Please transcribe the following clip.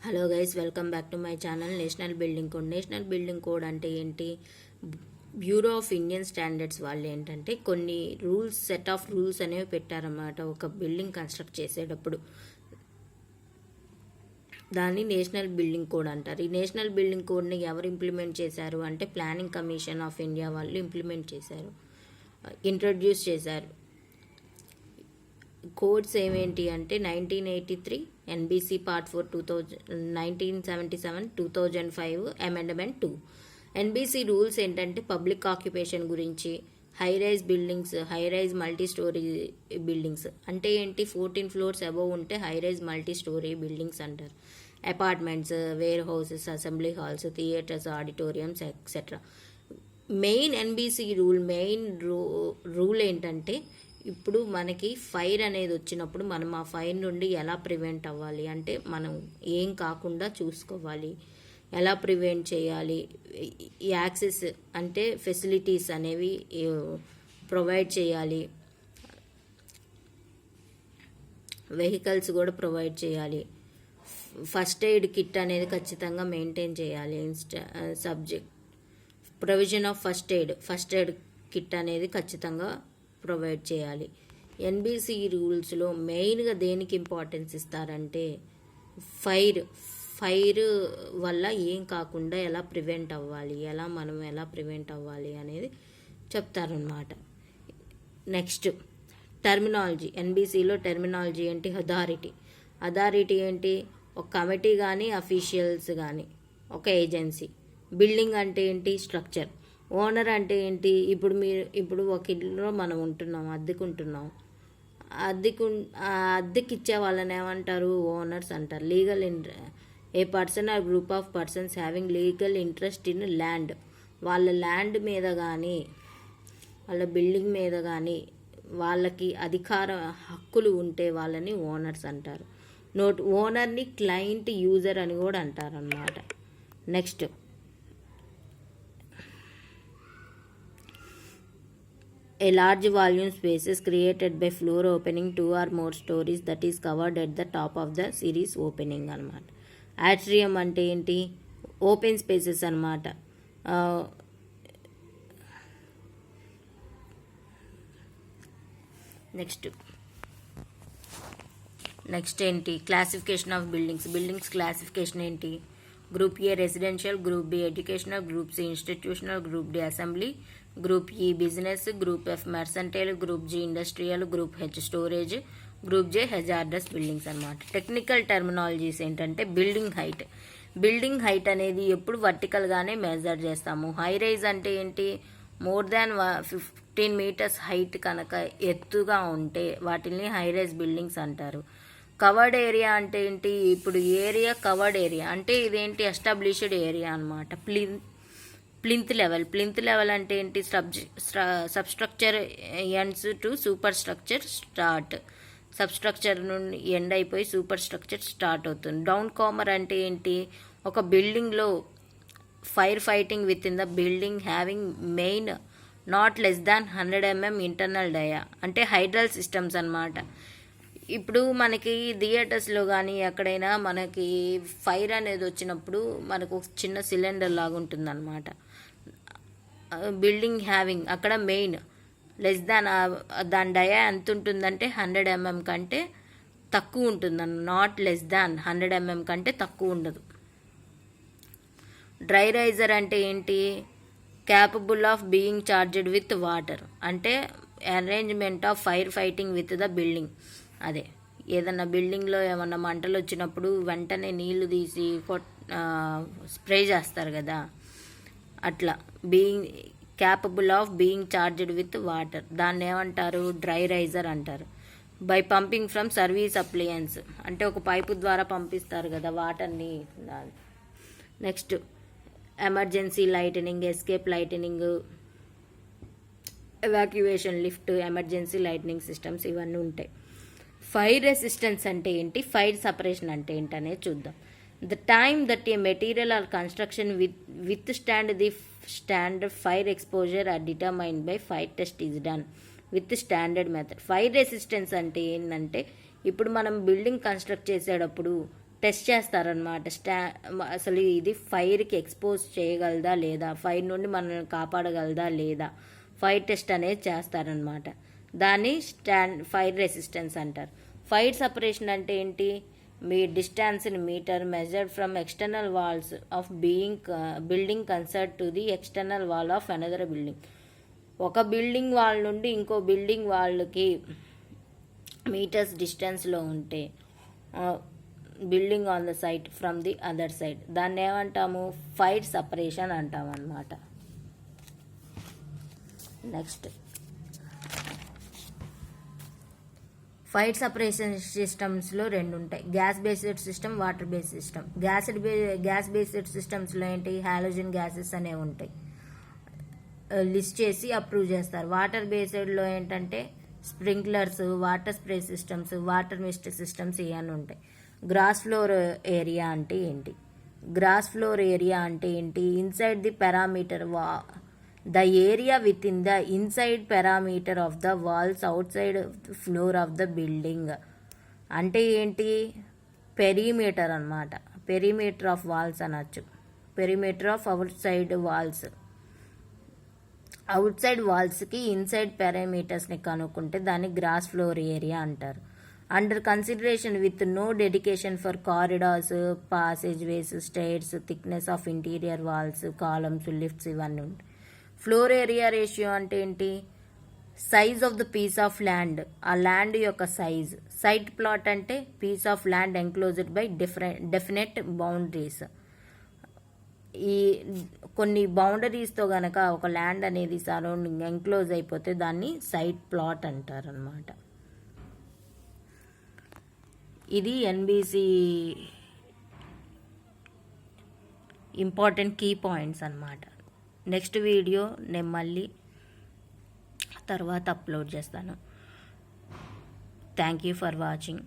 Hello guys, welcome back to my channel. National building code. National building code అంటే ఏంటి? Bureau of Indian standards వాళ్ళు ఏంటంటే కొన్ని rules, set of rules అనేవి పెట్టారన్నమాట. ఒక బిల్డింగ్ కన్స్ట్రక్ట్ చేసేటప్పుడు దాన్ని నేషనల్ బిల్డింగ్ కోడ్ అంటారు. ఈ నేషనల్ బిల్డింగ్ కోడ్ని ఎవరు ఇంప్లిమెంట్ చేశారు అంటే ప్లానింగ్ కమిషన్ ఆఫ్ ఇండియా వాళ్ళు ఇంప్లిమెంట్ చేశారు, ఇంట్రడ్యూస్ చేశారు. కోడ్స్ ఏమేంటి అంటే 1983 NBC part 4 1977 2005 amendment 2. NBC rules ఏంటంటే పబ్లిక్ ఆక్యుపేషన్ గురించి, high rise buildings, high rise multi storey buildings అంటే ఏంటి, 14 ఫ్లోర్స్ అబోవ్ ఉంటే high rise multi storey buildings అంటారు. Apartments, warehouses, assembly halls, theatres, auditoriums etcetera. Main NBC rule ఏంటంటే ఇప్పుడు మనకి fire అనేది వచ్చినప్పుడు మనం ఆ ఫైర్ నుండి ఎలా ప్రివెంట్ అవ్వాలి అంటే మనం ఏం కాకుండా చూసుకోవాలి, ఎలా ప్రివెంట్ చేయాలి, యాక్సెస్ అంటే ఫెసిలిటీస్ అనేవి ప్రొవైడ్ చేయాలి, వెహికల్స్ కూడా ప్రొవైడ్ చేయాలి, ఫస్ట్ ఎయిడ్ కిట్ అనేది ఖచ్చితంగా మెయింటైన్ చేయాలి. Provision of first aid kit అనేది ఖచ్చితంగా ప్రొవైడ్ చేయాలి. ఎన్బిసి రూల్స్లో మెయిన్గా దేనికి ఇంపార్టెన్స్ ఇస్తారంటే ఫైర్ వల్ల ఏం కాకుండా ఎలా ప్రివెంట్ అవ్వాలి, మనం ఎలా ప్రివెంట్ అవ్వాలి అనేది చెప్తారనమాట. Next terminology. ఎన్బిసిలో టర్మినాలజీ ఏంటి? అథారిటీ ఏంటి? ఒక కమిటీ కానీ అఫీషియల్స్ కానీ ఒక ఏజెన్సీ. బిల్డింగ్ అంటే ఏంటి? స్ట్రక్చర్. ఓనర్ అంటే ఏంటి? ఇప్పుడు ఒక ఇల్లులో మనం ఉంటున్నాం, అద్దెకుంటున్నాం. అద్దెకి ఇచ్చే వాళ్ళని ఏమంటారు? ఓనర్స్ అంటారు. A person or group of persons having legal interest in land. వాళ్ళ ల్యాండ్ మీద కానీ వాళ్ళ బిల్డింగ్ మీద కానీ వాళ్ళకి హక్కులు ఉంటే వాళ్ళని ఓనర్స్ అంటారు. ఓనర్ని క్లయింట్, యూజర్ అని కూడా అంటారు అన్నమాట. Next a large volume spaces created by floor opening 2 or more stories that is covered at the top of the series opening అనమాట. యాట్రియం అంటే ఏంటి? ఓపెన్ స్పేసెస్ అనమాట. నెక్స్ట్ ఏంటి? క్లాసిఫికేషన్ ఆఫ్ బిల్డింగ్స్ క్లాసిఫికేషన్ ఏంటి? Group A residential, group B educational, group C institutional, group D assembly, group E business, group F mercantile, group G industrial, group H storage, group J hazardous buildings అనమాట. Technical terminologies ఏంటంటే building height అనేది ఎప్పుడు వర్టికల్గానే measure చేస్తాము. High rise అంటే ఏంటి? More than 15 metres height కనుక ఎత్తుగా ఉంటే వాటిని హై రైజ్ బిల్డింగ్స్ అంటారు. కవర్డ్ ఏరియా అంటే ఏంటి? ఇప్పుడు కవర్డ్ ఏరియా అంటే ఇదేంటి? ఎస్టాబ్లిష్డ్ ఏరియా అనమాట. ప్లింత్ లెవెల్ అంటే ఏంటి? Substructure ends to super structure start. Substructure నుండి ఎండ్ అయిపోయి సూపర్ స్ట్రక్చర్ స్టార్ట్ అవుతుంది. డౌన్ కామర్ అంటే ఏంటి? ఒక బిల్డింగ్లో fire fighting with in the building having main not less than 100 mm internal dia అంటే హైడ్రల్ సిస్టమ్స్ అనమాట. ఇప్పుడు మనకి థియేటర్స్లో కానీ ఎక్కడైనా మనకి ఫైర్ అనేది వచ్చినప్పుడు మనకు ఒక చిన్న సిలిండర్ లాగా ఉంటుందన్నమాట. బిల్డింగ్ హ్యావింగ్ అక్కడ మెయిన్ లెస్ దాన్, దాని డయా ఎంత ఉంటుందంటే 100 mm కంటే తక్కువ ఉంటుంది. నాట్ లెస్ దాన్ 100 mm కంటే తక్కువ ఉండదు. డ్రై రైజర్ అంటే ఏంటి? Capable of being charged with water అంటే arrangement of fire fighting with the building. అదే ఏదన్నా బిల్డింగ్లో ఏమన్నా మంటలు వచ్చినప్పుడు వెంటనే నీళ్లు తీసి స్ప్రే చేస్తారు కదా, అట్లా capable of being charged with water, దాన్ని ఏమంటారు? డ్రై రైజర్ అంటారు. By pumping from service appliance అంటే ఒక పైపు ద్వారా పంపిస్తారు కదా వాటర్ని. Next emergency lightning, escape lightning, evacuation lift, emergency lightning systems ఇవన్నీ ఉంటాయి. ఫైర్ రెసిస్టెన్స్ అంటే ఏంటి? ఫైర్ సపరేషన్ అంటే ఏంటనేది చూద్దాం. The time that a material or construction withstand the standard fire exposure are determined by fire test is done with standard method. Fire resistance అంటే ఏంటంటే ఇప్పుడు మనం బిల్డింగ్ కన్స్ట్రక్ట్ చేసేటప్పుడు టెస్ట్ చేస్తారనమాట. అసలు ఇది ఫైర్కి ఎక్స్పోజ్ చేయగలదా లేదా, ఫైర్ నుండి మనల్ని కాపాడగలదా లేదా, ఫైర్ టెస్ట్ అనేది చేస్తారనమాట. దాన్ని ఫైర్ రెసిస్టెన్స్ అంటారు. ఫైర్ సపరేషన్ అంటే ఏంటి? మీ distance in meter measured from external walls of building concerned to the external wall of another building. ఒక బిల్డింగ్ వాల్ నుండి ఇంకో బిల్డింగ్ వాళ్ళకి మీటర్స్ డిస్టెన్స్లో ఉంటే building on the site from the other side, దాన్ని ఏమంటాము? ఫైర్ సపరేషన్ అంటాం అన్నమాట. నెక్స్ట్, ఫైర్ సపరేషన్ సిస్టమ్స్లో రెండు ఉంటాయి. Gas based system, water based system. Gas based సిస్టమ్స్లో ఏంటి? హాలోజన్ గ్యాసెస్ అనేవి ఉంటాయి, లిస్ట్ చేసి అప్రూవ్ చేస్తారు. వాటర్ బేస్డ్లో ఏంటంటే sprinklers, water spray systems, water mist systems ఇవన్నీ ఉంటాయి. గ్రాస్ ఫ్లోర్ ఏరియా అంటే ఏంటి? గ్రాస్ ఫ్లోర్ ఏరియా అంటే ఏంటి? Inside the parameter the area with in the inside parameter of the walls outside floor of the building అంటే ఏంటి? Perimeter అన్నమాట. Perimeter of walls అనొచ్చు. Perimeter of outside walls. Outside వాల్స్కి inside పారామీటర్స్ని కనుక్కుంటే దాన్ని gross floor area అంటారు. Under consideration with no dedication for corridors, passage ways, stairs, thickness of interior walls, columns, lifts ఇవన్నీ ఉంటాయి. Floor area ratio అంటే ఏంటి? Size of the piece of land, ఆ ల్యాండ్ యొక్క సైజ్. సైట్ ప్లాట్ అంటే piece of land enclosed by definite boundaries. ఈ కొన్ని బౌండరీస్తో గనక ఒక ల్యాండ్ అనేది సరౌండింగ్ ఎంక్లోజ్ అయిపోతే దాన్ని సైట్ ప్లాట్ అంటారు అనమాట. ఇది ఎన్బిసి ఇంపార్టెంట్ కీ పాయింట్స్ అన్నమాట. నెక్స్ట్ వీడియో నేను మళ్ళీ తర్వాత అప్లోడ్ చేస్తాను. Thank you for watching.